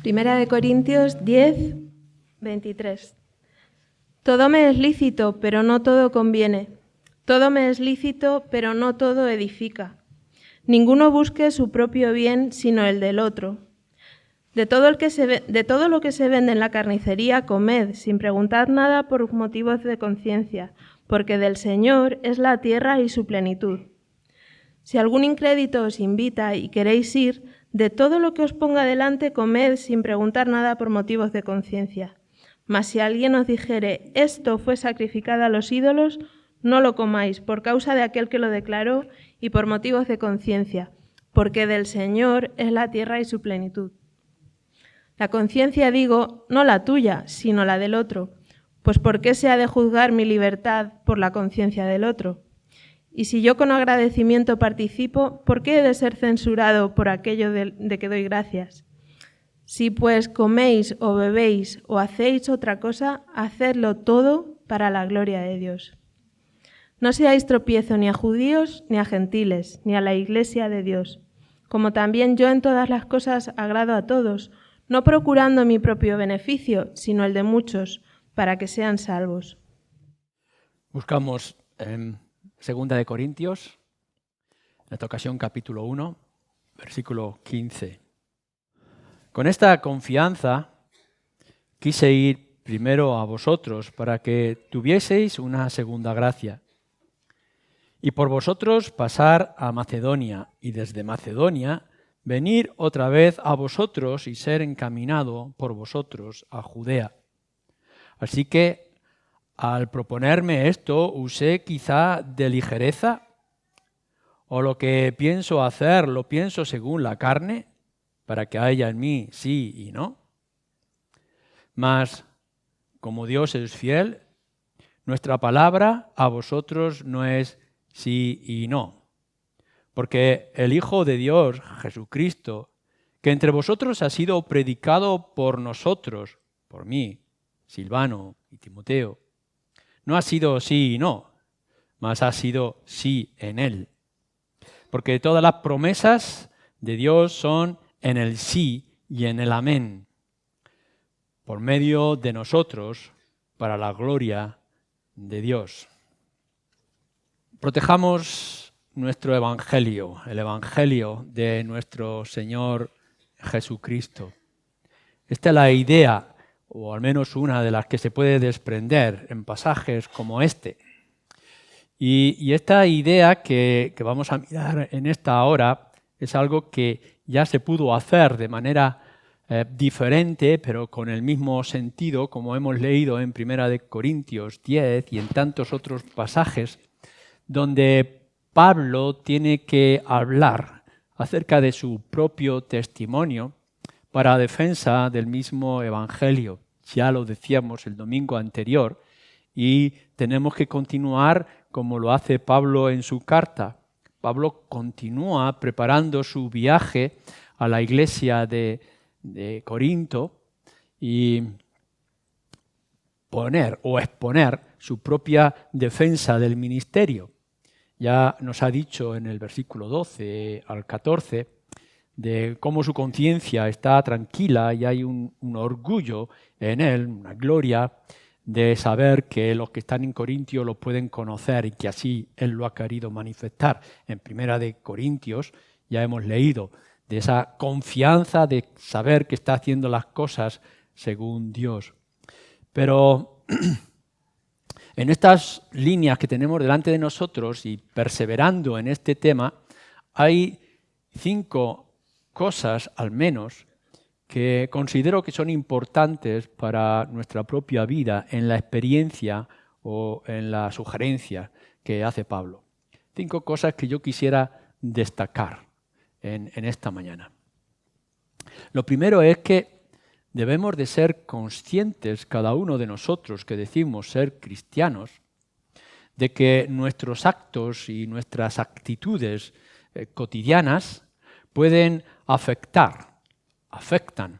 Primera de Corintios 10, 23. Todo me es lícito, pero no todo conviene. Todo me es lícito, pero no todo edifica. Ninguno busque su propio bien, sino el del otro. De todo lo que se vende en la carnicería, comed, sin preguntar nada por motivos de conciencia, porque del Señor es la tierra y su plenitud. Si algún incrédito os invita y queréis ir, de todo lo que os ponga delante, comed, sin preguntar nada por motivos de conciencia. Mas si alguien os dijere, esto fue sacrificado a los ídolos, no lo comáis, por causa de aquel que lo declaró y por motivos de conciencia, porque del Señor es la tierra y su plenitud. La conciencia, digo, no la tuya, sino la del otro. Pues ¿por qué se ha de juzgar mi libertad por la conciencia del otro? Y si yo con agradecimiento participo, ¿por qué he de ser censurado por aquello de que doy gracias? Si pues coméis o bebéis o hacéis otra cosa, hacedlo todo para la gloria de Dios. No seáis tropiezo ni a judíos ni a gentiles, ni a la iglesia de Dios, como también yo en todas las cosas agrado a todos, no procurando mi propio beneficio, sino el de muchos, para que sean salvos. Buscamos en 2 de Corintios, en esta ocasión capítulo 1, versículo 15. Con esta confianza quise ir primero a vosotros para que tuvieseis una segunda gracia, y por vosotros pasar a Macedonia, y desde Macedonia venir otra vez a vosotros y ser encaminado por vosotros a Judea. Así que al proponerme esto, usé quizá de ligereza, o lo que pienso hacer lo pienso según la carne, para que haya en mí sí y no. Mas, como Dios es fiel, nuestra palabra a vosotros no es sí y no. Porque el Hijo de Dios, Jesucristo, que entre vosotros ha sido predicado por nosotros, por mí, Silvano y Timoteo, no ha sido sí y no, mas ha sido sí en Él. Porque todas las promesas de Dios son en el sí y en el amén, por medio de nosotros, para la gloria de Dios. Protejamos nuestro evangelio, el evangelio de nuestro Señor Jesucristo. Esta es la idea, o al menos una de las que se puede desprender en pasajes como este. Y esta idea que vamos a mirar en esta hora es algo que ya se pudo hacer de manera diferente, pero con el mismo sentido, como hemos leído en 1 de Corintios 10 y en tantos otros pasajes, donde Pablo tiene que hablar acerca de su propio testimonio para defensa del mismo evangelio. Ya lo decíamos el domingo anterior y tenemos que continuar como lo hace Pablo en su carta. Pablo continúa preparando su viaje a la iglesia de Corinto y poner o exponer su propia defensa del ministerio. Ya nos ha dicho en el versículo 12 al 14 de cómo su conciencia está tranquila y hay un orgullo en él, una gloria de saber que los que están en Corintio lo pueden conocer y que así él lo ha querido manifestar. En 1 de Corintios ya hemos leído de esa confianza de saber que está haciendo las cosas según Dios. Pero en estas líneas que tenemos delante de nosotros y perseverando en este tema, hay 5 cosas al menos que considero que son importantes para nuestra propia vida en la experiencia o en la sugerencia que hace Pablo. 5 cosas que yo quisiera destacar en esta mañana. Lo primero es que debemos de ser conscientes, cada uno de nosotros que decimos ser cristianos, de que nuestros actos y nuestras actitudes cotidianas pueden afectan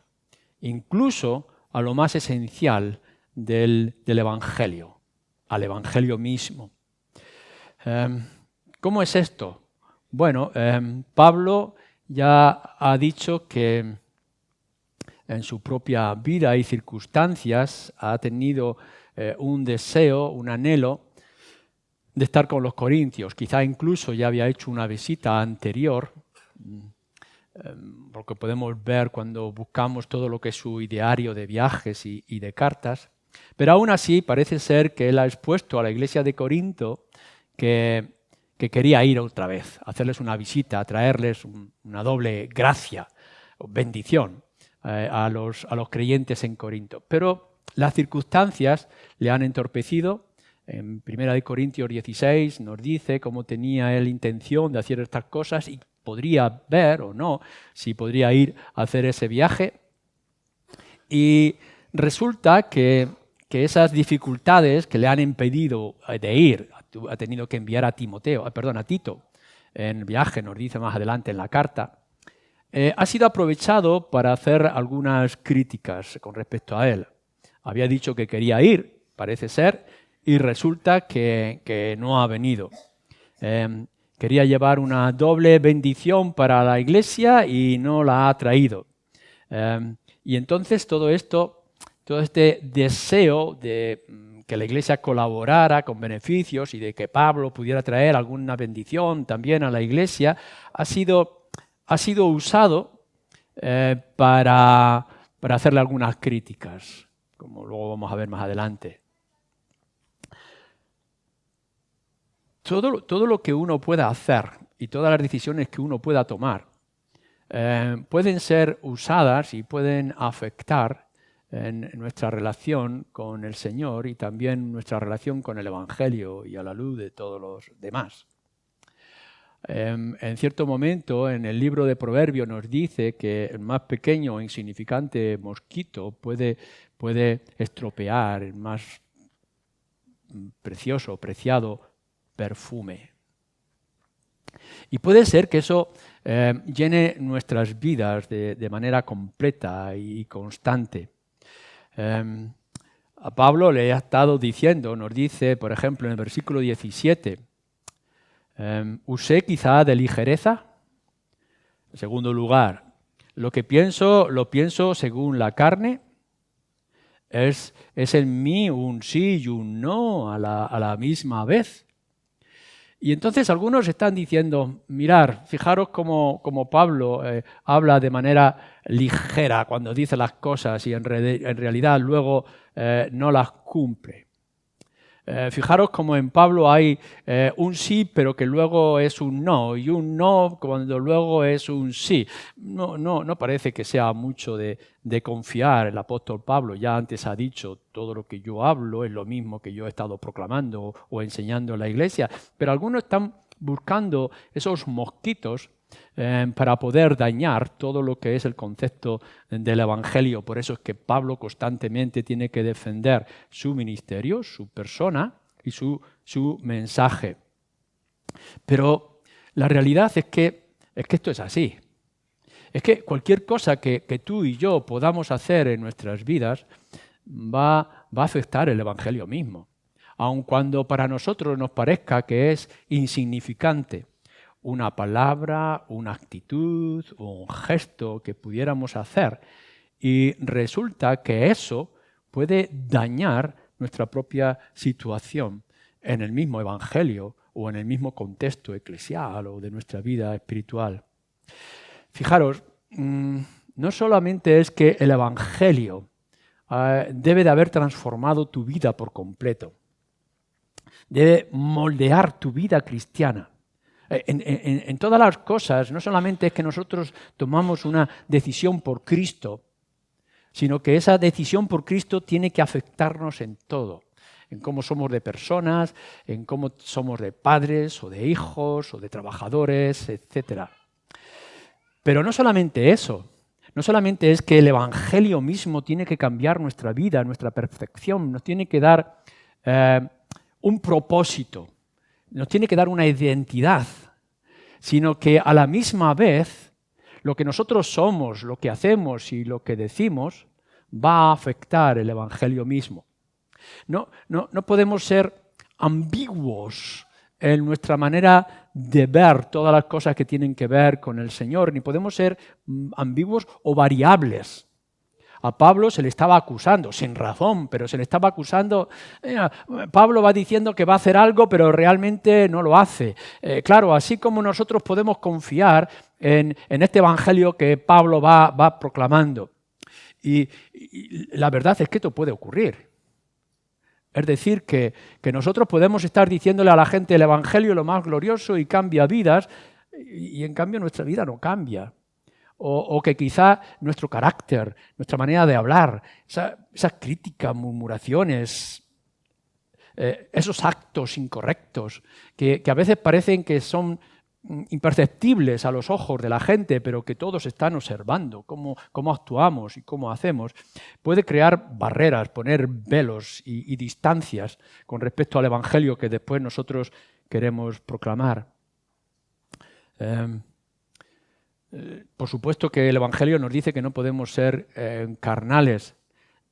incluso a lo más esencial del Evangelio, al Evangelio mismo. ¿Cómo es esto? Bueno, Pablo ya ha dicho que en su propia vida y circunstancias ha tenido un deseo, un anhelo de estar con los corintios. Quizá incluso ya había hecho una visita anterior, porque podemos ver cuando buscamos todo lo que es su diario de viajes y de cartas. Pero aún así parece ser que él ha expuesto a la iglesia de Corinto que quería ir otra vez, hacerles una visita, traerles una doble gracia o bendición a los creyentes en Corinto. Pero las circunstancias le han entorpecido. En 1 Corintios 16 nos dice cómo tenía él intención de hacer estas cosas y podría ver o no si podría ir a hacer ese viaje. Y resulta que esas dificultades que le han impedido de ir, ha tenido que enviar a Tito en el viaje, nos dice más adelante en la carta, ha sido aprovechado para hacer algunas críticas con respecto a él. Había dicho que quería ir, parece ser, y resulta que no ha venido. Quería llevar una doble bendición para la iglesia y no la ha traído. Y entonces todo este deseo de que la iglesia colaborara con beneficios y de que Pablo pudiera traer alguna bendición también a la iglesia, ha sido usado para hacerle algunas críticas, como luego vamos a ver más adelante. Todo lo que uno pueda hacer y todas las decisiones que uno pueda tomar pueden ser usadas y pueden afectar en nuestra relación con el Señor y también nuestra relación con el Evangelio y a la luz de todos los demás. En cierto momento, en el libro de Proverbios nos dice que el más pequeño e insignificante mosquito puede estropear el más precioso, preciado perfume. Y puede ser que eso llene nuestras vidas de manera completa y constante. A Pablo le ha estado diciendo, nos dice, por ejemplo, en el versículo 17, ¿usé quizá de ligereza? En segundo lugar, lo pienso según la carne. ¿Es en mí un sí y un no a la misma vez? Y entonces algunos están diciendo, mirad, fijaros cómo Pablo habla de manera ligera cuando dice las cosas y en realidad luego no las cumple. Fijaros como en Pablo hay un sí, pero que luego es un no, y un no cuando luego es un sí. No parece que sea mucho de confiar. El apóstol Pablo ya antes ha dicho, todo lo que yo hablo es lo mismo que yo he estado proclamando o enseñando en la iglesia, pero algunos están buscando esos mosquitos para poder dañar todo lo que es el concepto del Evangelio. Por eso es que Pablo constantemente tiene que defender su ministerio, su persona y su mensaje. Pero la realidad es que esto es así. Es que cualquier cosa que tú y yo podamos hacer en nuestras vidas va a afectar el Evangelio mismo. Aun cuando para nosotros nos parezca que es insignificante, una palabra, una actitud o un gesto que pudiéramos hacer, y resulta que eso puede dañar nuestra propia situación en el mismo evangelio o en el mismo contexto eclesial o de nuestra vida espiritual. Fijaros, no solamente es que el evangelio debe de haber transformado tu vida por completo, debe moldear tu vida cristiana. En todas las cosas, no solamente es que nosotros tomamos una decisión por Cristo, sino que esa decisión por Cristo tiene que afectarnos en todo, en cómo somos de personas, en cómo somos de padres o de hijos o de trabajadores, etc. Pero no solamente eso, no solamente es que el Evangelio mismo tiene que cambiar nuestra vida, nuestra perfección, nos tiene que dar un propósito, nos tiene que dar una identidad, sino que a la misma vez lo que nosotros somos, lo que hacemos y lo que decimos va a afectar el Evangelio mismo. No podemos ser ambiguos en nuestra manera de ver todas las cosas que tienen que ver con el Señor, ni podemos ser ambiguos o variables. A Pablo se le estaba acusando, sin razón, pero se le estaba acusando. Pablo va diciendo que va a hacer algo, pero realmente no lo hace. Claro, así como nosotros podemos confiar en este evangelio que Pablo va proclamando. Y la verdad es que esto puede ocurrir. Es decir, que nosotros podemos estar diciéndole a la gente el evangelio lo más glorioso y cambia vidas, y en cambio nuestra vida no cambia. O que quizá nuestro carácter, nuestra manera de hablar, esas críticas, murmuraciones, esos actos incorrectos que a veces parecen que son imperceptibles a los ojos de la gente, pero que todos están observando cómo actuamos y cómo hacemos, puede crear barreras, poner velos y distancias con respecto al evangelio que después nosotros queremos proclamar. Por supuesto que el evangelio nos dice que no podemos ser carnales,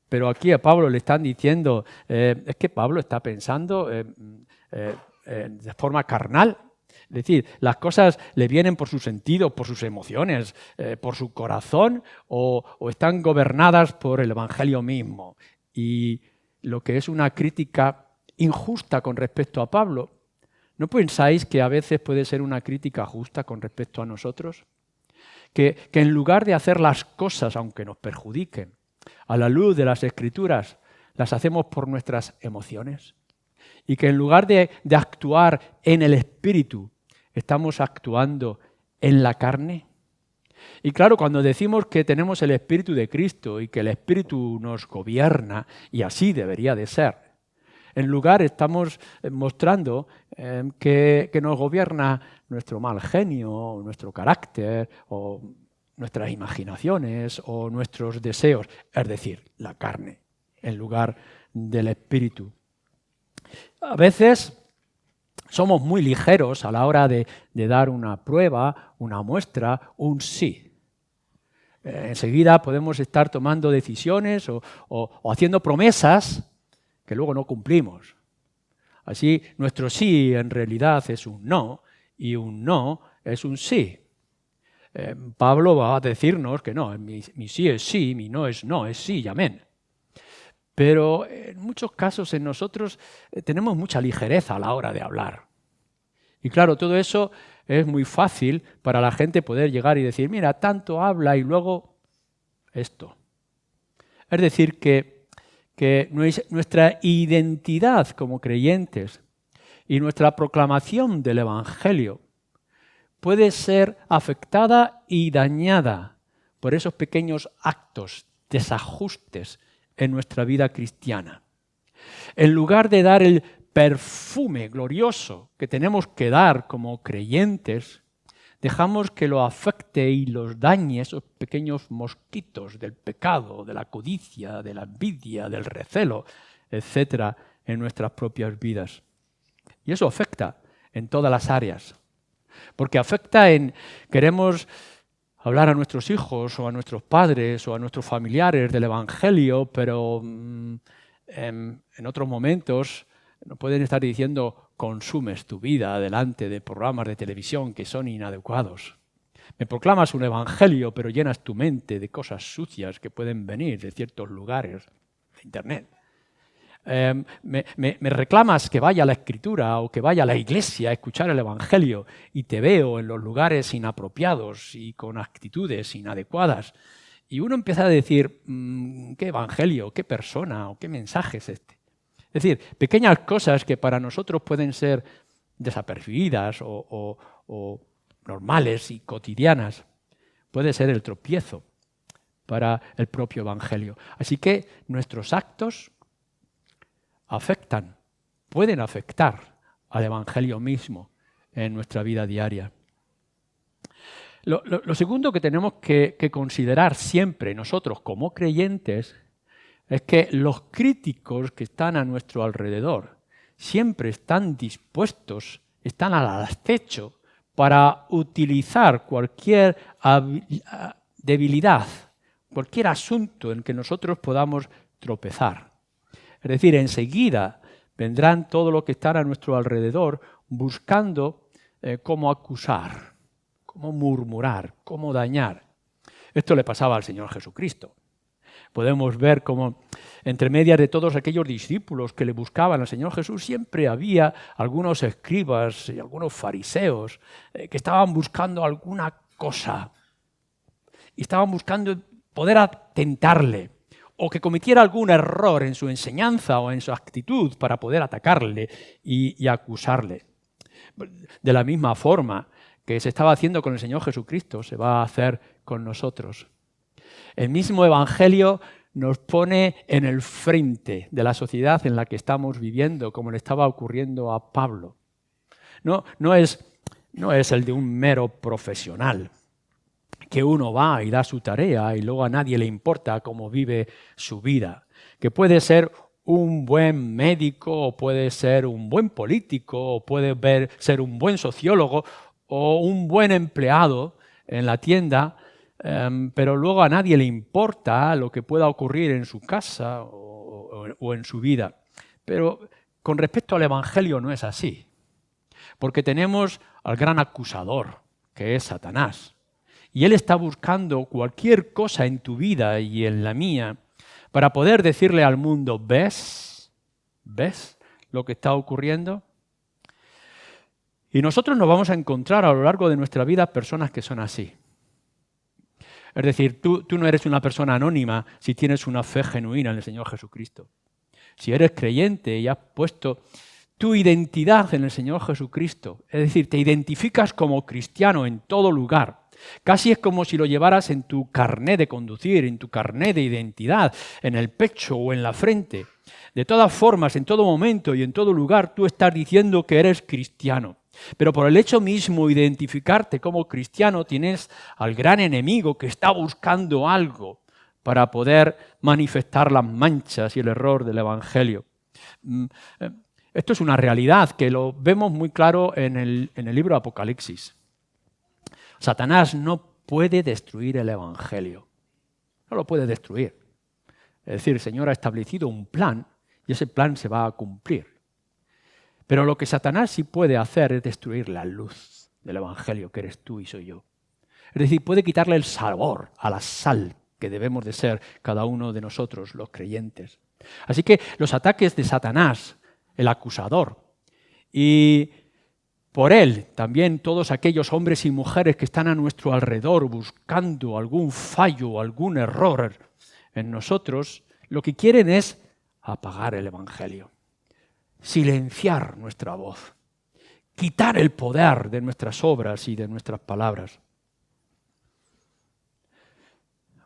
pero aquí a Pablo le están diciendo, es que Pablo está pensando de forma carnal. Es decir, las cosas le vienen por su sentido, por sus emociones, por su corazón, o están gobernadas por el evangelio mismo. Y lo que es una crítica injusta con respecto a Pablo, ¿no pensáis que a veces puede ser una crítica justa con respecto a nosotros? Que en lugar de hacer las cosas, aunque nos perjudiquen, a la luz de las Escrituras, las hacemos por nuestras emociones. Y que en lugar de actuar en el Espíritu, estamos actuando en la carne. Y claro, cuando decimos que tenemos el Espíritu de Cristo y que el Espíritu nos gobierna, y así debería de ser, en lugar estamos mostrando que nos gobierna nuestro mal genio, nuestro carácter, o nuestras imaginaciones, o nuestros deseos, es decir, la carne, en lugar del Espíritu. A veces somos muy ligeros a la hora de dar una prueba, una muestra, un sí. Enseguida podemos estar tomando decisiones o haciendo promesas que luego no cumplimos. Así, nuestro sí en realidad es un no, y un no es un sí. Pablo va a decirnos que no, mi sí es sí, mi no, es sí y amén. Pero en muchos casos en nosotros tenemos mucha ligereza a la hora de hablar. Y claro, todo eso es muy fácil para la gente poder llegar y decir, mira, tanto habla y luego esto. Es decir, que nuestra identidad como creyentes y nuestra proclamación del Evangelio puede ser afectada y dañada por esos pequeños actos, desajustes en nuestra vida cristiana. En lugar de dar el perfume glorioso que tenemos que dar como creyentes, dejamos que lo afecte y los dañe esos pequeños mosquitos del pecado, de la codicia, de la envidia, del recelo, etcétera, en nuestras propias vidas. Y eso afecta en todas las áreas. Porque afecta en, queremos hablar a nuestros hijos o a nuestros padres o a nuestros familiares del Evangelio, pero en otros momentos nos pueden estar diciendo, consumes tu vida delante de programas de televisión que son inadecuados. Me proclamas un evangelio, pero llenas tu mente de cosas sucias que pueden venir de ciertos lugares de Internet. Me reclamas que vaya a la Escritura o que vaya a la iglesia a escuchar el evangelio y te veo en los lugares inapropiados y con actitudes inadecuadas. Y uno empieza a decir, ¿qué evangelio, qué persona o qué mensaje es este? Es decir, pequeñas cosas que para nosotros pueden ser desapercibidas o normales y cotidianas, puede ser el tropiezo para el propio evangelio. Así que nuestros actos pueden afectar al evangelio mismo en nuestra vida diaria. Lo segundo que tenemos que considerar siempre nosotros como creyentes es que los críticos que están a nuestro alrededor siempre están dispuestos, están al acecho para utilizar cualquier debilidad, cualquier asunto en que nosotros podamos tropezar. Es decir, enseguida vendrán todos los que están a nuestro alrededor buscando cómo acusar, cómo murmurar, cómo dañar. Esto le pasaba al Señor Jesucristo. Podemos ver cómo entre medias de todos aquellos discípulos que le buscaban al Señor Jesús siempre había algunos escribas y algunos fariseos que estaban buscando alguna cosa y estaban buscando poder atentarle o que cometiera algún error en su enseñanza o en su actitud para poder atacarle y acusarle. De la misma forma que se estaba haciendo con el Señor Jesucristo, se va a hacer con nosotros. El mismo Evangelio nos pone en el frente de la sociedad en la que estamos viviendo, como le estaba ocurriendo a Pablo. No es el de un mero profesional, que uno va y da su tarea y luego a nadie le importa cómo vive su vida, que puede ser un buen médico, o puede ser un buen político, o puede ser un buen sociólogo o un buen empleado en la tienda, pero luego a nadie le importa lo que pueda ocurrir en su casa o en su vida. Pero con respecto al Evangelio no es así, porque tenemos al gran acusador, que es Satanás. Y él está buscando cualquier cosa en tu vida y en la mía para poder decirle al mundo, ¿ves? ¿Ves lo que está ocurriendo? Y nosotros nos vamos a encontrar a lo largo de nuestra vida personas que son así. Es decir, tú no eres una persona anónima si tienes una fe genuina en el Señor Jesucristo. Si eres creyente y has puesto tu identidad en el Señor Jesucristo, es decir, te identificas como cristiano en todo lugar, casi es como si lo llevaras en tu carné de conducir, en tu carné de identidad, en el pecho o en la frente. De todas formas, en todo momento y en todo lugar, tú estás diciendo que eres cristiano. Pero por el hecho mismo de identificarte como cristiano, tienes al gran enemigo que está buscando algo para poder manifestar las manchas y el error del Evangelio. Esto es una realidad que lo vemos muy claro en el libro Apocalipsis. Satanás no puede destruir el Evangelio. No lo puede destruir. Es decir, el Señor ha establecido un plan y ese plan se va a cumplir. Pero lo que Satanás sí puede hacer es destruir la luz del Evangelio que eres tú y soy yo. Es decir, puede quitarle el sabor a la sal que debemos de ser cada uno de nosotros, los creyentes. Así que los ataques de Satanás, el acusador, y por él también todos aquellos hombres y mujeres que están a nuestro alrededor buscando algún fallo o algún error en nosotros, lo que quieren es apagar el Evangelio, silenciar nuestra voz, quitar el poder de nuestras obras y de nuestras palabras.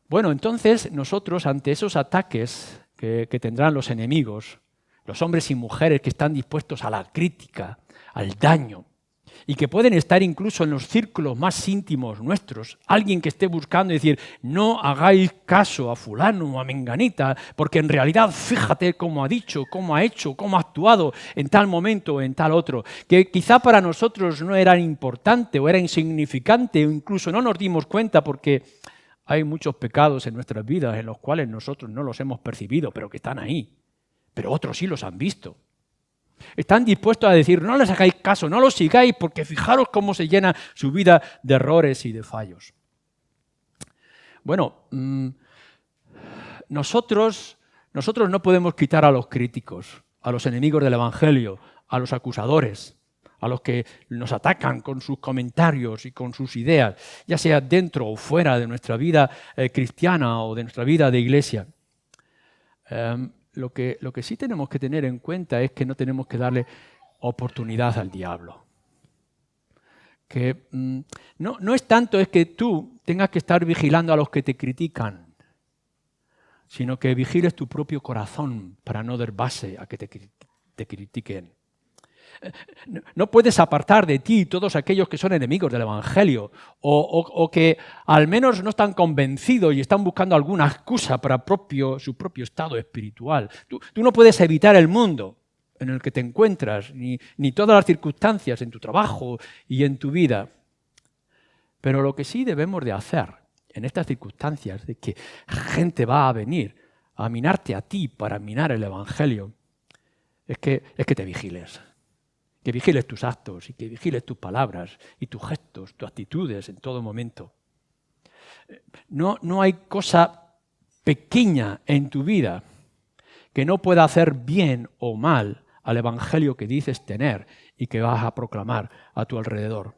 Bueno, entonces nosotros ante esos ataques que tendrán los enemigos, los hombres y mujeres que están dispuestos a la crítica, al daño, y que pueden estar incluso en los círculos más íntimos nuestros, alguien que esté buscando decir, no hagáis caso a fulano o a menganita, porque en realidad fíjate cómo ha dicho, cómo ha hecho, cómo ha actuado en tal momento o en tal otro, que quizá para nosotros no era importante o era insignificante o incluso no nos dimos cuenta porque hay muchos pecados en nuestras vidas en los cuales nosotros no los hemos percibido, pero que están ahí, pero otros sí los han visto. Están dispuestos a decir, no les hagáis caso, no los sigáis, porque fijaros cómo se llena su vida de errores y de fallos. Bueno, nosotros no podemos quitar a los críticos, a los enemigos del Evangelio, a los acusadores, a los que nos atacan con sus comentarios y con sus ideas, ya sea dentro o fuera de nuestra vida cristiana o de nuestra vida de iglesia. Lo que sí tenemos que tener en cuenta es que no tenemos que darle oportunidad al diablo. Que no es tanto es que tú tengas que estar vigilando a los que te critican, sino que vigiles tu propio corazón para no dar base a que te critiquen. No puedes apartar de ti todos aquellos que son enemigos del Evangelio o que al menos no están convencidos y están buscando alguna excusa para su propio estado espiritual. Tú no puedes evitar el mundo en el que te encuentras, ni todas las circunstancias en tu trabajo y en tu vida. Pero lo que sí debemos de hacer en estas circunstancias de que gente va a venir a minarte a ti para minar el Evangelio, es que te vigiles. Que vigiles tus actos y que vigiles tus palabras y tus gestos, tus actitudes en todo momento. No hay cosa pequeña en tu vida que no pueda hacer bien o mal al evangelio que dices tener y que vas a proclamar a tu alrededor.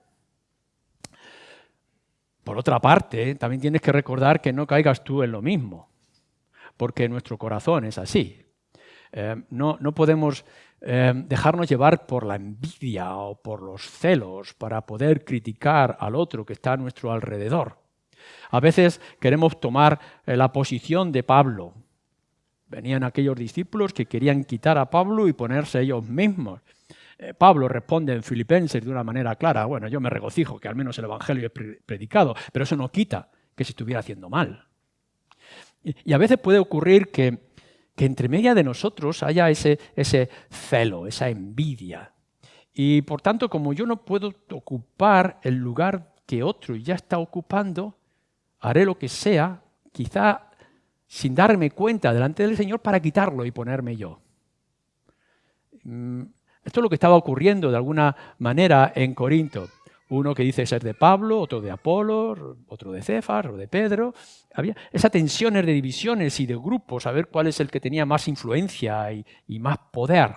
Por otra parte, también tienes que recordar que no caigas tú en lo mismo, porque nuestro corazón es así. No podemos dejarnos llevar por la envidia o por los celos para poder criticar al otro que está a nuestro alrededor. A veces queremos tomar la posición de Pablo. Venían aquellos discípulos que querían quitar a Pablo y ponerse ellos mismos. Pablo responde en Filipenses de una manera clara: bueno, yo me regocijo que al menos el evangelio es predicado, pero eso no quita que se estuviera haciendo mal. Y a veces puede ocurrir que entre media de nosotros haya ese celo, esa envidia. Y por tanto, como yo no puedo ocupar el lugar que otro ya está ocupando, haré lo que sea, quizá sin darme cuenta delante del Señor, para quitarlo y ponerme yo. Esto es lo que estaba ocurriendo de alguna manera en Corinto. Uno que dice ser de Pablo, otro de Apolo, otro de Cefas o de Pedro. Había esas tensiones de divisiones y de grupos, a ver cuál es el que tenía más influencia y más poder.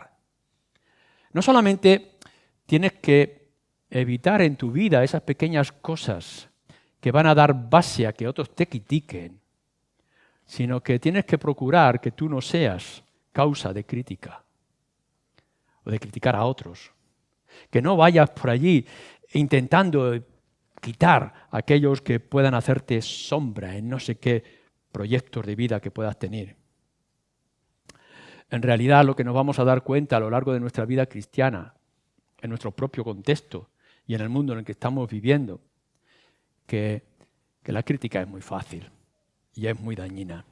No solamente tienes que evitar en tu vida esas pequeñas cosas que van a dar base a que otros te critiquen, sino que tienes que procurar que tú no seas causa de crítica o de criticar a otros. Que no vayas por allí intentando quitar a aquellos que puedan hacerte sombra en no sé qué proyectos de vida que puedas tener. En realidad, lo que nos vamos a dar cuenta a lo largo de nuestra vida cristiana, en nuestro propio contexto y en el mundo en el que estamos viviendo, que la crítica es muy fácil y es muy dañina,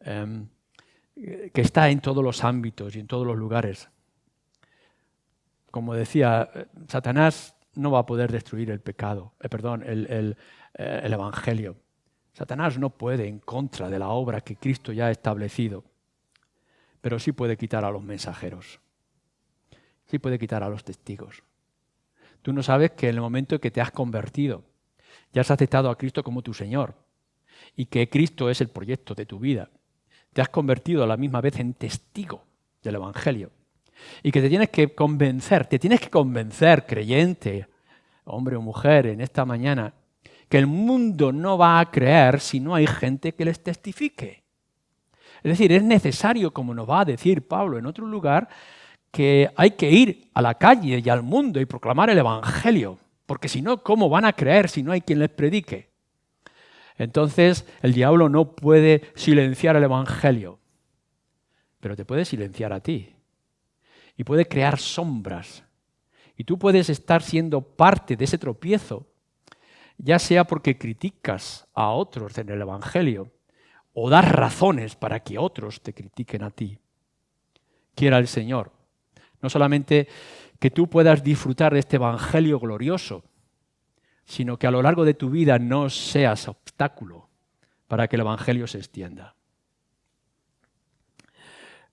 que está en todos los ámbitos y en todos los lugares. Como decía, Satanás no va a poder destruir el evangelio. Satanás no puede en contra de la obra que Cristo ya ha establecido, pero sí puede quitar a los mensajeros, sí puede quitar a los testigos. Tú no sabes que en el momento en que te has convertido, ya has aceptado a Cristo como tu Señor y que Cristo es el proyecto de tu vida. Te has convertido a la misma vez en testigo del evangelio. Y que te tienes que convencer, creyente, hombre o mujer, en esta mañana, que el mundo no va a creer si no hay gente que les testifique. Es decir, es necesario, como nos va a decir Pablo en otro lugar, que hay que ir a la calle y al mundo y proclamar el evangelio, porque si no, ¿cómo van a creer si no hay quien les predique? Entonces, el diablo no puede silenciar el evangelio, pero te puede silenciar a ti. Y puede crear sombras. Y tú puedes estar siendo parte de ese tropiezo, ya sea porque criticas a otros en el evangelio o das razones para que otros te critiquen a ti. Quiera el Señor, no solamente que tú puedas disfrutar de este evangelio glorioso, sino que a lo largo de tu vida no seas obstáculo para que el evangelio se extienda.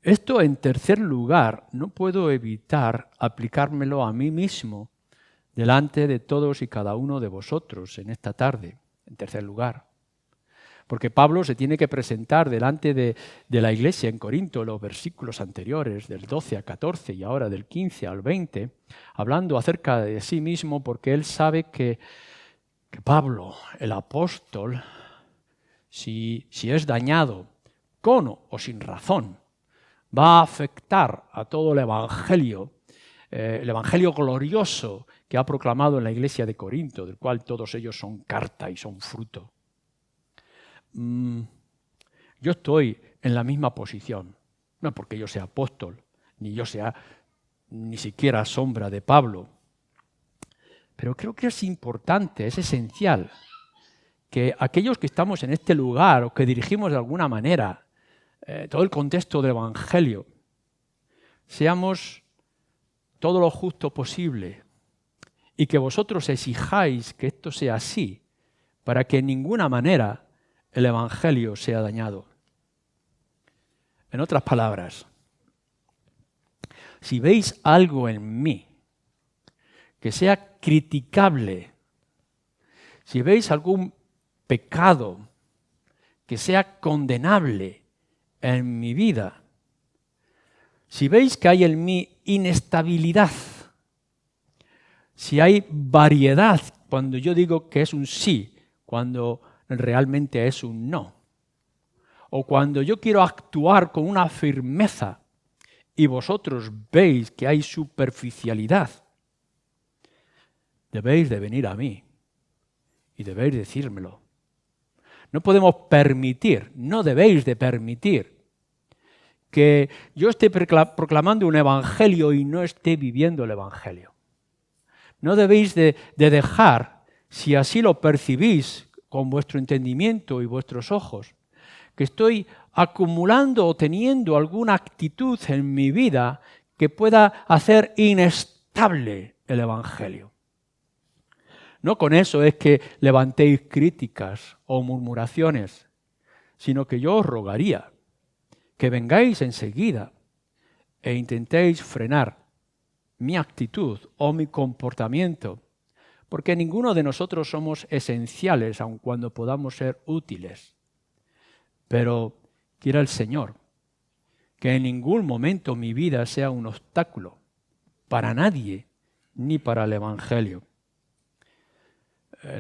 Esto, en tercer lugar, no puedo evitar aplicármelo a mí mismo delante de todos y cada uno de vosotros en esta tarde, en tercer lugar. Porque Pablo se tiene que presentar delante de la iglesia en Corinto, los versículos anteriores, del 12 al 14 y ahora del 15 al 20, hablando acerca de sí mismo, porque él sabe que Pablo, el apóstol, si es dañado con o sin razón, va a afectar a todo el evangelio glorioso que ha proclamado en la iglesia de Corinto, del cual todos ellos son carta y son fruto. Yo estoy en la misma posición, no porque yo sea apóstol, ni yo sea ni siquiera sombra de Pablo, pero creo que es importante, es esencial, que aquellos que estamos en este lugar o que dirigimos de alguna manera todo el contexto del evangelio, seamos todo lo justo posible y que vosotros exijáis que esto sea así para que en ninguna manera el evangelio sea dañado. En otras palabras, si veis algo en mí que sea criticable, si veis algún pecado que sea condenable en mi vida, si veis que hay en mí inestabilidad, si hay variedad cuando yo digo que es un sí, cuando realmente es un no, o cuando yo quiero actuar con una firmeza y vosotros veis que hay superficialidad, debéis de venir a mí y debéis decírmelo. No podemos permitir, no debéis de permitir que yo esté proclamando un evangelio y no esté viviendo el evangelio. No debéis de dejar, si así lo percibís con vuestro entendimiento y vuestros ojos, que estoy acumulando o teniendo alguna actitud en mi vida que pueda hacer inestable el evangelio. No con eso es que levantéis críticas o murmuraciones, sino que yo os rogaría que vengáis enseguida e intentéis frenar mi actitud o mi comportamiento, porque ninguno de nosotros somos esenciales, aun cuando podamos ser útiles. Pero quiera el Señor que en ningún momento mi vida sea un obstáculo para nadie, ni para el Evangelio.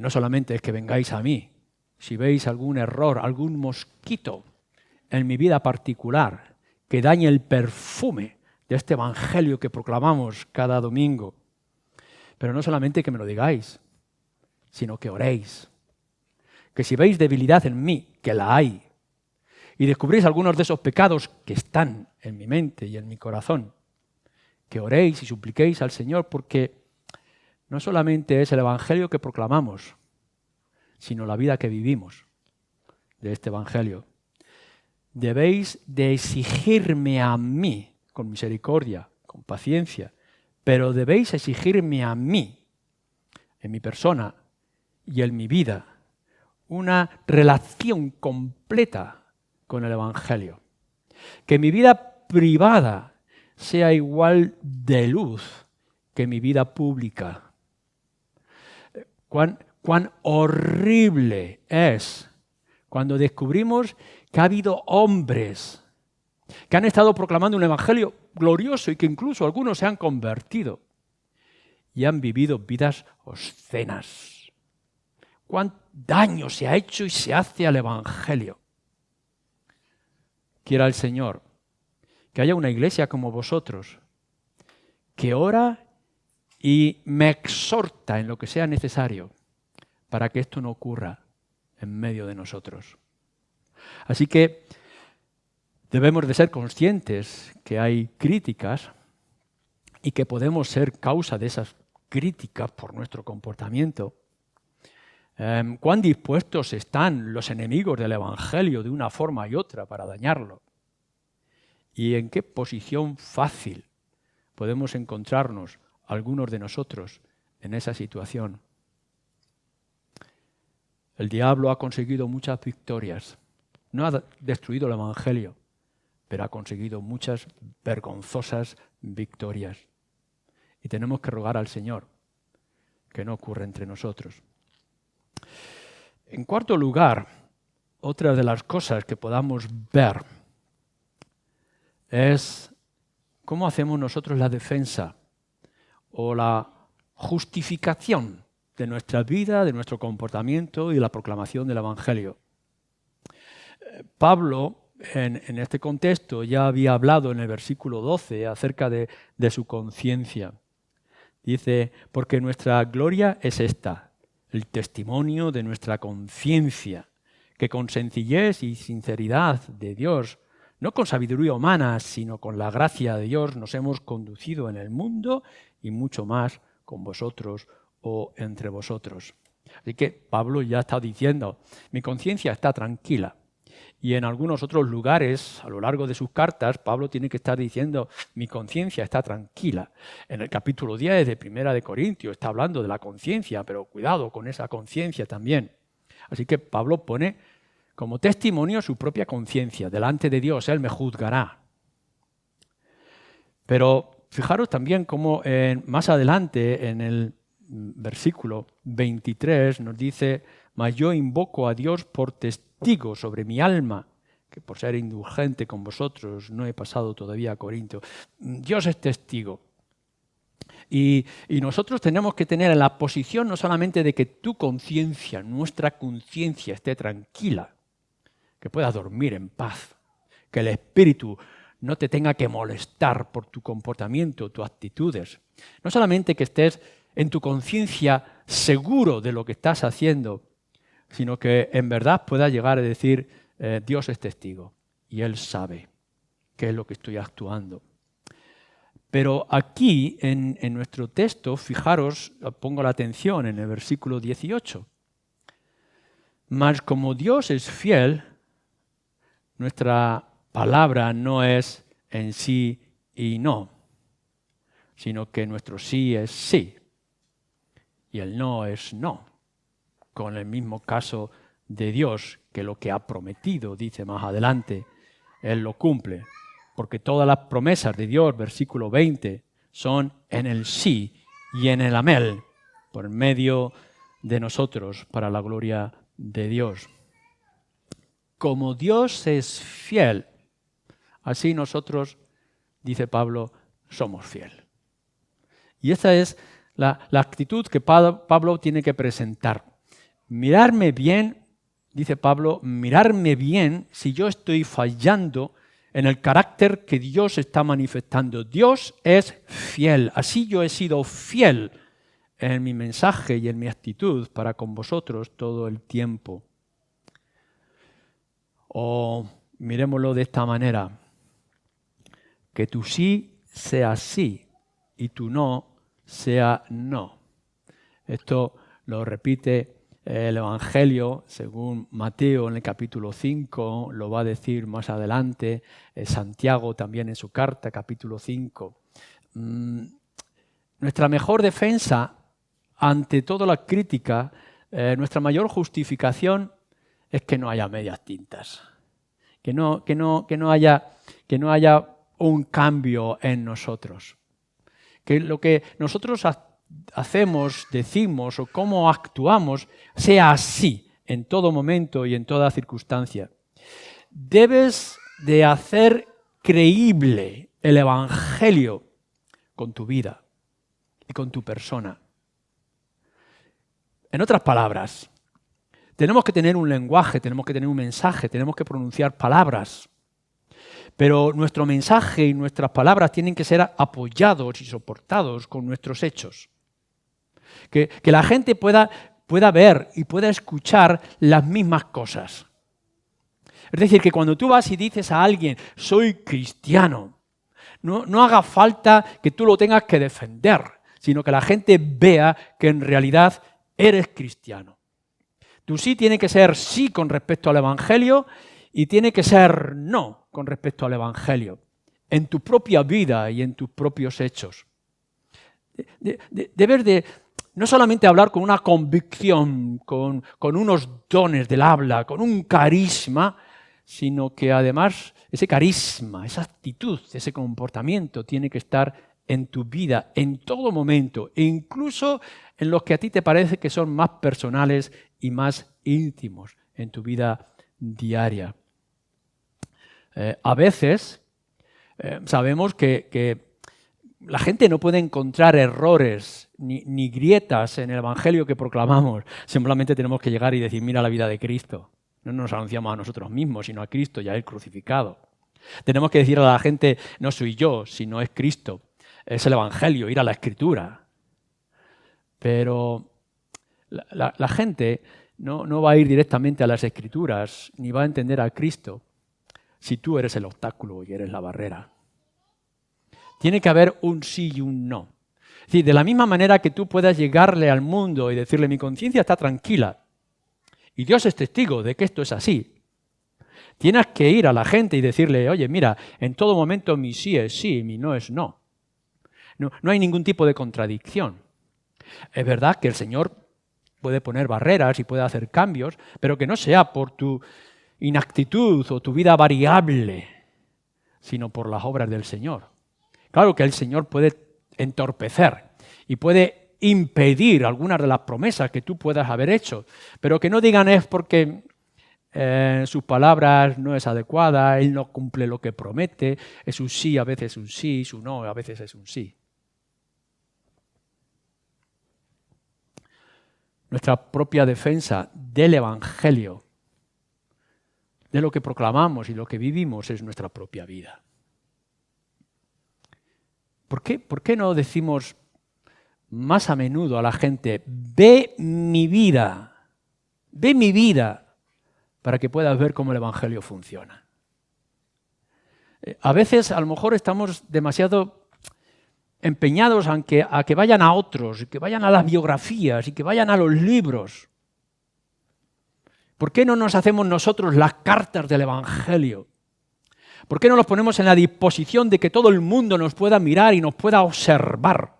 No solamente es que vengáis a mí, si veis algún error, algún mosquito en mi vida particular que dañe el perfume de este evangelio que proclamamos cada domingo. Pero no solamente que me lo digáis, sino que oréis. Que si veis debilidad en mí, que la hay, y descubrís algunos de esos pecados que están en mi mente y en mi corazón, que oréis y supliquéis al Señor, porque no solamente es el evangelio que proclamamos, sino la vida que vivimos de este evangelio. Debéis de exigirme a mí, con misericordia, con paciencia, pero debéis exigirme a mí, en mi persona y en mi vida, una relación completa con el Evangelio. Que mi vida privada sea igual de luz que mi vida pública. Cuán horrible es cuando descubrimos que ha habido hombres que han estado proclamando un evangelio glorioso y que incluso algunos se han convertido y han vivido vidas obscenas. Cuán daño se ha hecho y se hace al evangelio. Quiera el Señor que haya una iglesia como vosotros que ora y me exhorta en lo que sea necesario para que esto no ocurra en medio de nosotros. Así que debemos de ser conscientes que hay críticas y que podemos ser causa de esas críticas por nuestro comportamiento. ¿Cuán dispuestos están los enemigos del Evangelio de una forma y otra para dañarlo? ¿Y en qué posición fácil podemos encontrarnos algunos de nosotros en esa situación? El diablo ha conseguido muchas victorias. No ha destruido el Evangelio, pero ha conseguido muchas vergonzosas victorias. Y tenemos que rogar al Señor que no ocurra entre nosotros. En cuarto lugar, otra de las cosas que podamos ver es cómo hacemos nosotros la defensa o la justificación de nuestra vida, de nuestro comportamiento y la proclamación del Evangelio. Pablo, en este contexto, ya había hablado en el versículo 12 acerca de su conciencia. Dice, porque nuestra gloria es esta, el testimonio de nuestra conciencia, que con sencillez y sinceridad de Dios, no con sabiduría humana, sino con la gracia de Dios, nos hemos conducido en el mundo y mucho más con vosotros o entre vosotros. Así que Pablo ya está diciendo, mi conciencia está tranquila. Y en algunos otros lugares, a lo largo de sus cartas, Pablo tiene que estar diciendo, mi conciencia está tranquila. En el capítulo 10 de Primera de Corintios está hablando de la conciencia, pero cuidado con esa conciencia también. Así que Pablo pone como testimonio su propia conciencia. Delante de Dios, Él me juzgará. Pero fijaros también cómo más adelante, en el versículo 23, nos dice, mas yo invoco a Dios por testigo sobre mi alma, que por ser indulgente con vosotros no he pasado todavía a Corinto. Dios es testigo. Y nosotros tenemos que tener en la posición no solamente de que tu conciencia, nuestra conciencia esté tranquila, que puedas dormir en paz, que el Espíritu no te tenga que molestar por tu comportamiento, tus actitudes. No solamente que estés en tu conciencia seguro de lo que estás haciendo, sino que en verdad puedas llegar a decir, Dios es testigo y Él sabe qué es lo que estoy actuando. Pero aquí, en nuestro texto, fijaros, pongo la atención en el versículo 18. Mas como Dios es fiel, nuestra palabra no es en sí y no, sino que nuestro sí es sí y el no es no, con el mismo caso de Dios, que lo que ha prometido, dice más adelante, Él lo cumple. Porque todas las promesas de Dios, versículo 20, son en el sí y en el amén, por medio de nosotros, para la gloria de Dios. Como Dios es fiel, así nosotros, dice Pablo, somos fiel. Y esta es la actitud que Pablo tiene que presentar. Mirarme bien, dice Pablo, mirarme bien si yo estoy fallando en el carácter que Dios está manifestando. Dios es fiel. Así yo he sido fiel en mi mensaje y en mi actitud para con vosotros todo el tiempo. O miremoslo de esta manera, que tu sí sea sí y tu no sea no. Esto lo repite el Evangelio, según Mateo en el capítulo 5, lo va a decir más adelante, Santiago también en su carta, capítulo 5. Nuestra mejor defensa ante toda la crítica, nuestra mayor justificación es que no haya medias tintas, que no haya un cambio en nosotros, que lo que nosotros hacemos, decimos o cómo actuamos sea así en todo momento y en toda circunstancia. Debes de hacer creíble el Evangelio con tu vida y con tu persona. En otras palabras, tenemos que tener un lenguaje, tenemos que tener un mensaje, tenemos que pronunciar palabras. Pero nuestro mensaje y nuestras palabras tienen que ser apoyados y soportados con nuestros hechos. Que la gente pueda ver y pueda escuchar las mismas cosas. Es decir, que cuando tú vas y dices a alguien, soy cristiano, no haga falta que tú lo tengas que defender, sino que la gente vea que en realidad eres cristiano. Tu sí tiene que ser sí con respecto al Evangelio y tiene que ser no con respecto al Evangelio, en tu propia vida y en tus propios hechos. Debes de no solamente hablar con una convicción, con unos dones del habla, con un carisma, sino que además ese carisma, esa actitud, ese comportamiento tiene que estar en tu vida en todo momento, e incluso en los que a ti te parece que son más personales y más íntimos en tu vida diaria. A veces sabemos que la gente no puede encontrar errores ni grietas en el Evangelio que proclamamos. Simplemente tenemos que llegar y decir, mira la vida de Cristo. No nos anunciamos a nosotros mismos, sino a Cristo y a Él crucificado. Tenemos que decir a la gente, no soy yo, sino es Cristo. Es el Evangelio, ir a la Escritura. Pero la gente no va a ir directamente a las Escrituras, ni va a entender a Cristo si tú eres el obstáculo y eres la barrera. Tiene que haber un sí y un no. Es decir, de la misma manera que tú puedas llegarle al mundo y decirle, mi conciencia está tranquila y Dios es testigo de que esto es así, tienes que ir a la gente y decirle, oye, mira, en todo momento mi sí es sí y mi no es no. No hay ningún tipo de contradicción. Es verdad que el Señor puede poner barreras y puede hacer cambios, pero que no sea por tu inactitud o tu vida variable, sino por las obras del Señor. Claro que el Señor puede entorpecer y puede impedir algunas de las promesas que tú puedas haber hecho, pero que no digan es porque sus palabras no es adecuada, él no cumple lo que promete, es un sí, a veces un sí, su no, a veces es un sí. Nuestra propia defensa del Evangelio, de lo que proclamamos y lo que vivimos, es nuestra propia vida. ¿Por qué no decimos más a menudo a la gente, ve mi vida, para que puedas ver cómo el Evangelio funciona? A veces, a lo mejor, estamos demasiado empeñados a que vayan a otros, y que vayan a las biografías, y que vayan a los libros. ¿Por qué no nos hacemos nosotros las cartas del Evangelio? ¿Por qué no los ponemos en la disposición de que todo el mundo nos pueda mirar y nos pueda observar?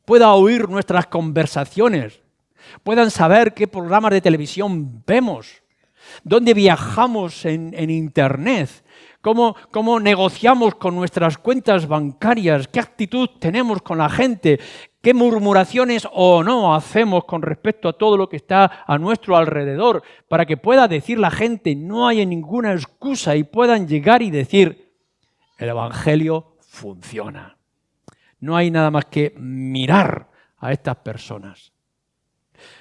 Pueda oír nuestras conversaciones, puedan saber qué programas de televisión vemos, dónde viajamos en Internet, cómo negociamos con nuestras cuentas bancarias, qué actitud tenemos con la gente, qué murmuraciones o no hacemos con respecto a todo lo que está a nuestro alrededor, para que pueda decir la gente, no hay ninguna excusa, y puedan llegar y decir, el Evangelio funciona. No hay nada más que mirar a estas personas.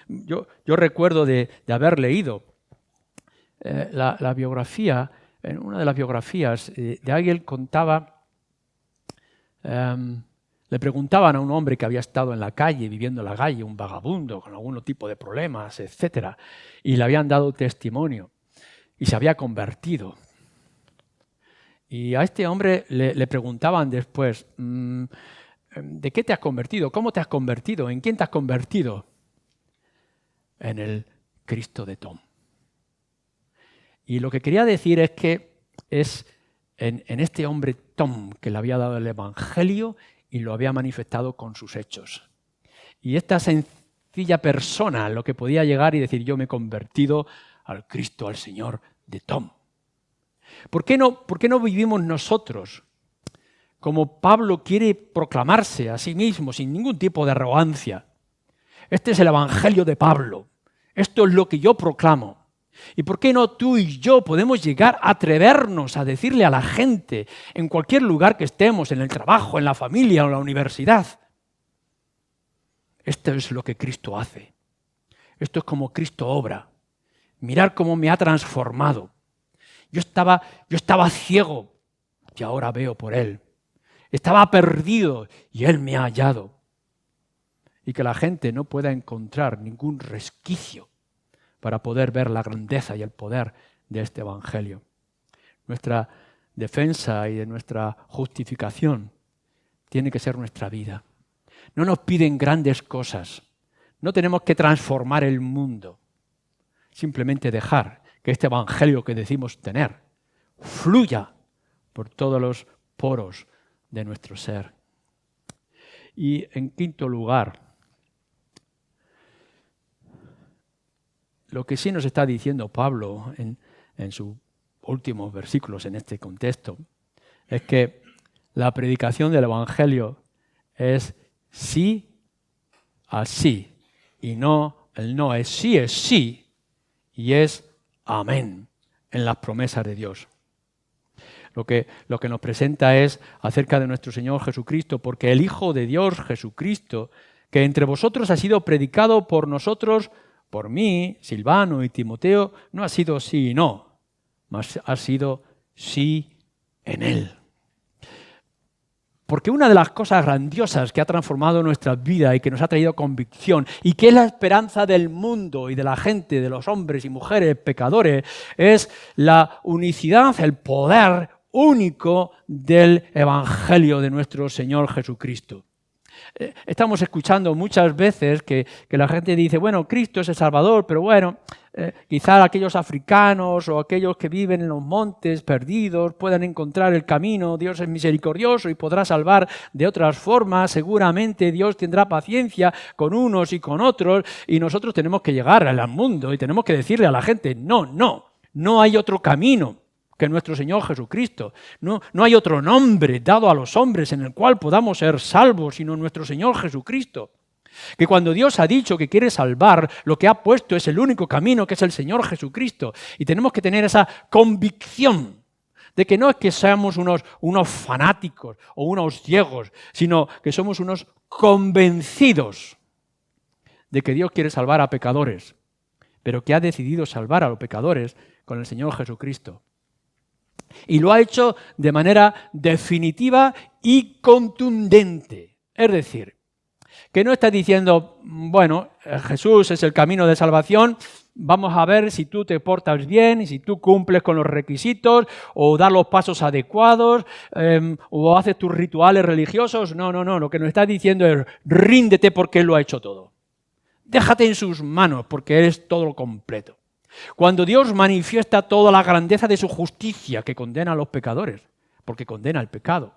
Yo recuerdo de haber leído la biografía, en una de las biografías de alguien contaba, le preguntaban a un hombre que había estado en la calle, viviendo en la calle, un vagabundo, con algún tipo de problemas, etc. Y le habían dado testimonio y se había convertido. Y a este hombre le preguntaban después, ¿de qué te has convertido? ¿Cómo te has convertido? ¿En quién te has convertido? En el Cristo de Tom. Y lo que quería decir es que es en este hombre Tom que le había dado el Evangelio y lo había manifestado con sus hechos. Y esta sencilla persona lo que podía llegar y decir, yo me he convertido al Cristo, al Señor de Tom. ¿Por qué no vivimos nosotros como Pablo quiere proclamarse a sí mismo sin ningún tipo de arrogancia? Este es el Evangelio de Pablo. Esto es lo que yo proclamo. ¿Y por qué no tú y yo podemos llegar a atrevernos a decirle a la gente en cualquier lugar que estemos, en el trabajo, en la familia o en la universidad? Esto es lo que Cristo hace. Esto es como Cristo obra. Mirad cómo me ha transformado. Yo estaba ciego y ahora veo por Él. Estaba perdido y Él me ha hallado. Y que la gente no pueda encontrar ningún resquicio para poder ver la grandeza y el poder de este Evangelio. Nuestra defensa y de nuestra justificación tiene que ser nuestra vida. No nos piden grandes cosas. No tenemos que transformar el mundo. Simplemente dejar que este Evangelio que decimos tener fluya por todos los poros de nuestro ser. Y en quinto lugar, lo que sí nos está diciendo Pablo en sus últimos versículos en este contexto es que la predicación del Evangelio es sí a sí, y no, el no es sí y es amén en las promesas de Dios. Lo que nos presenta es acerca de nuestro Señor Jesucristo, porque el Hijo de Dios Jesucristo, que entre vosotros ha sido predicado por nosotros, por mí, Silvano y Timoteo, no ha sido sí y no, mas ha sido sí en Él. Porque una de las cosas grandiosas que ha transformado nuestra vida y que nos ha traído convicción y que es la esperanza del mundo y de la gente, de los hombres y mujeres pecadores, es la unicidad, el poder único del Evangelio de nuestro Señor Jesucristo. Estamos escuchando muchas veces que la gente dice, bueno, Cristo es el Salvador, pero bueno, quizá aquellos africanos o aquellos que viven en los montes perdidos puedan encontrar el camino. Dios es misericordioso y podrá salvar de otras formas. Seguramente Dios tendrá paciencia con unos y con otros y nosotros tenemos que llegar al mundo y tenemos que decirle a la gente, no hay otro camino que nuestro Señor Jesucristo. No hay otro nombre dado a los hombres en el cual podamos ser salvos, sino nuestro Señor Jesucristo. Que cuando Dios ha dicho que quiere salvar, lo que ha puesto es el único camino, que es el Señor Jesucristo. Y tenemos que tener esa convicción de que no es que seamos unos fanáticos o unos ciegos, sino que somos unos convencidos de que Dios quiere salvar a pecadores, pero que ha decidido salvar a los pecadores con el Señor Jesucristo. Y lo ha hecho de manera definitiva y contundente. Es decir, que no está diciendo, bueno, Jesús es el camino de salvación, vamos a ver si tú te portas bien y si tú cumples con los requisitos o das los pasos adecuados o haces tus rituales religiosos. No, lo que nos está diciendo es ríndete porque Él lo ha hecho todo. Déjate en sus manos porque Él es todo lo completo. Cuando Dios manifiesta toda la grandeza de su justicia que condena a los pecadores, porque condena el pecado,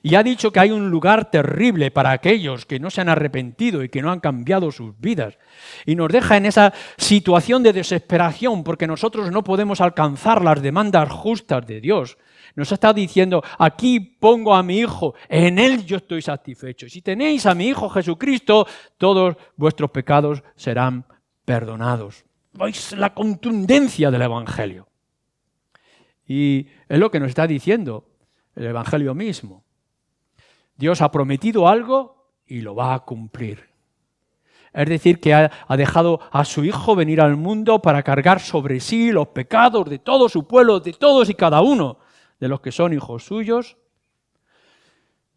y ha dicho que hay un lugar terrible para aquellos que no se han arrepentido y que no han cambiado sus vidas. Y nos deja en esa situación de desesperación porque nosotros no podemos alcanzar las demandas justas de Dios. Nos está diciendo, aquí pongo a mi Hijo, en Él yo estoy satisfecho. Si tenéis a mi Hijo Jesucristo, todos vuestros pecados serán perdonados. ¿Veis la contundencia del Evangelio? Y es lo que nos está diciendo el Evangelio mismo. Dios ha prometido algo y lo va a cumplir. Es decir, que ha dejado a su Hijo venir al mundo para cargar sobre sí los pecados de todo su pueblo, de todos y cada uno de los que son hijos suyos,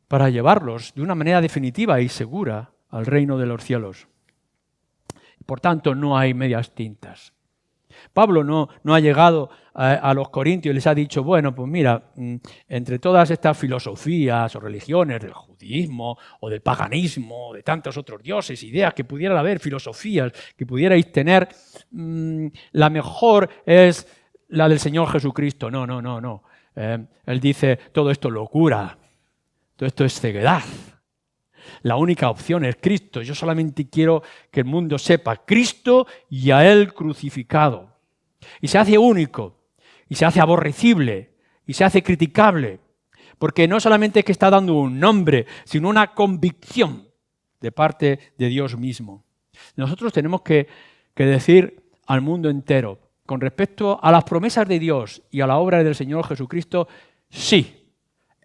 para llevarlos de una manera definitiva y segura al reino de los cielos. Por tanto, no hay medias tintas. Pablo no ha llegado a los corintios y les ha dicho, bueno, pues mira, entre todas estas filosofías o religiones del judaísmo o del paganismo, o de tantos otros dioses, ideas que pudieran haber, filosofías que pudierais tener, la mejor es la del Señor Jesucristo. No. Él dice, todo esto es locura, todo esto es ceguedad. La única opción es Cristo. Yo solamente quiero que el mundo sepa Cristo y a Él crucificado. Y se hace único, y se hace aborrecible, y se hace criticable, porque no solamente es que está dando un nombre, sino una convicción de parte de Dios mismo. Nosotros tenemos que decir al mundo entero, con respecto a las promesas de Dios y a la obra del Señor Jesucristo, sí,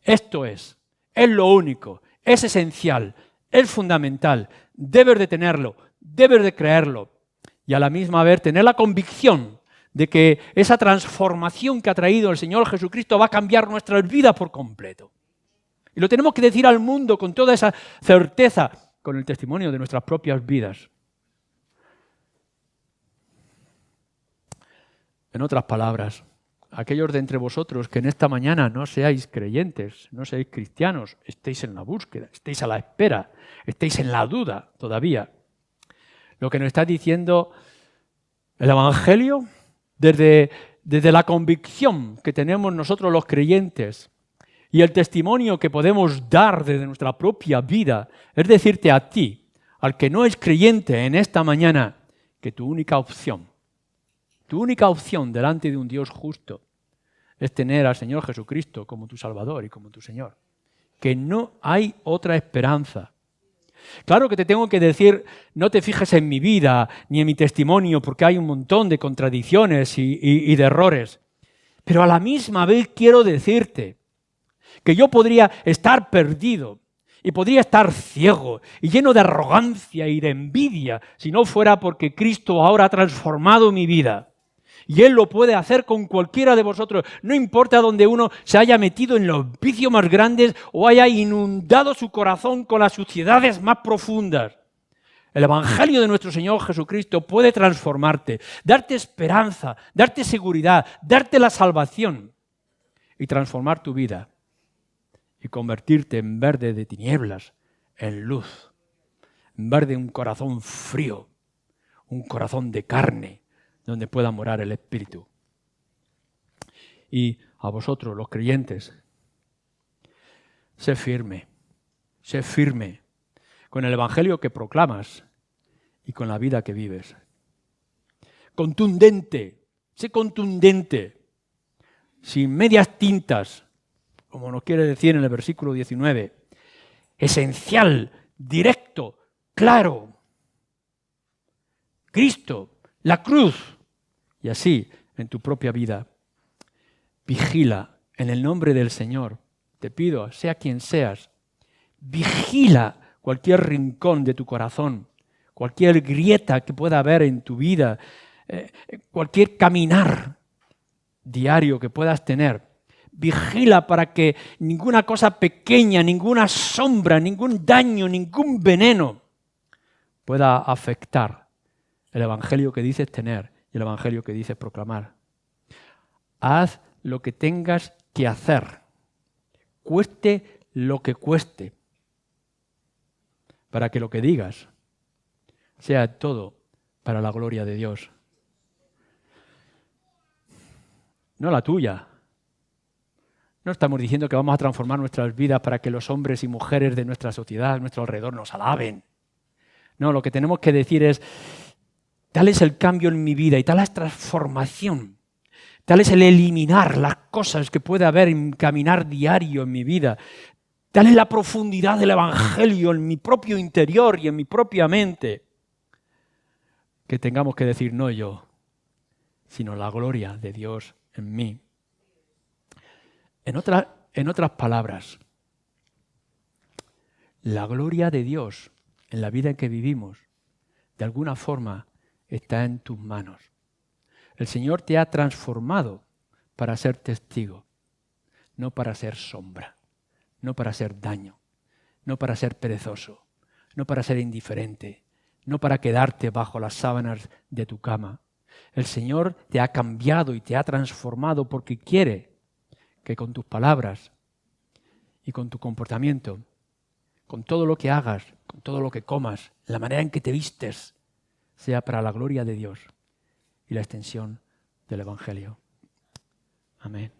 esto es lo único, es esencial, es fundamental, debes de tenerlo, debes de creerlo y a la misma vez tener la convicción de que esa transformación que ha traído el Señor Jesucristo va a cambiar nuestras vidas por completo. Y lo tenemos que decir al mundo con toda esa certeza, con el testimonio de nuestras propias vidas. En otras palabras, aquellos de entre vosotros que en esta mañana no seáis creyentes, no seáis cristianos, estéis en la búsqueda, estéis a la espera, estéis en la duda todavía. Lo que nos está diciendo el Evangelio, desde la convicción que tenemos nosotros los creyentes y el testimonio que podemos dar desde nuestra propia vida, es decirte a ti, al que no es creyente en esta mañana, que tu única opción delante de un Dios justo es tener al Señor Jesucristo como tu Salvador y como tu Señor. Que no hay otra esperanza. Claro que te tengo que decir, no te fijes en mi vida ni en mi testimonio porque hay un montón de contradicciones y de errores. Pero a la misma vez quiero decirte que yo podría estar perdido y podría estar ciego y lleno de arrogancia y de envidia si no fuera porque Cristo ahora ha transformado mi vida. Y Él lo puede hacer con cualquiera de vosotros. No importa donde uno se haya metido en los vicios más grandes o haya inundado su corazón con las suciedades más profundas. El Evangelio de nuestro Señor Jesucristo puede transformarte, darte esperanza, darte seguridad, darte la salvación y transformar tu vida y convertirte en vez de tinieblas en luz, en vez de un corazón frío, un corazón de carne, donde pueda morar el Espíritu. Y a vosotros, los creyentes, sé firme con el Evangelio que proclamas y con la vida que vives. Sé contundente, sin medias tintas, como nos quiere decir en el versículo 19, esencial, directo, claro. Cristo, la cruz. Y así en tu propia vida. Vigila en el nombre del Señor. Te pido, sea quien seas, vigila cualquier rincón de tu corazón, cualquier grieta que pueda haber en tu vida, cualquier caminar diario que puedas tener. Vigila para que ninguna cosa pequeña, ninguna sombra, ningún daño, ningún veneno pueda afectar el evangelio que dices tener y el evangelio que dices proclamar. Haz lo que tengas que hacer, cueste lo que cueste, para que lo que digas sea todo para la gloria de Dios. No la tuya. No estamos diciendo que vamos a transformar nuestras vidas para que los hombres y mujeres de nuestra sociedad, a nuestro alrededor, nos alaben. No, lo que tenemos que decir es, tal es el cambio en mi vida y tal es la transformación. Tal es el eliminar las cosas que puede haber en caminar diario en mi vida. Tal es la profundidad del evangelio en mi propio interior y en mi propia mente. Que tengamos que decir, no yo, sino la gloria de Dios en mí. En otras palabras, la gloria de Dios en la vida en que vivimos, de alguna forma, está en tus manos. El Señor te ha transformado para ser testigo, no para ser sombra, no para ser daño, no para ser perezoso, no para ser indiferente, no para quedarte bajo las sábanas de tu cama. El Señor te ha cambiado y te ha transformado porque quiere que con tus palabras y con tu comportamiento, con todo lo que hagas, con todo lo que comas, la manera en que te vistes, sea para la gloria de Dios y la extensión del Evangelio. Amén.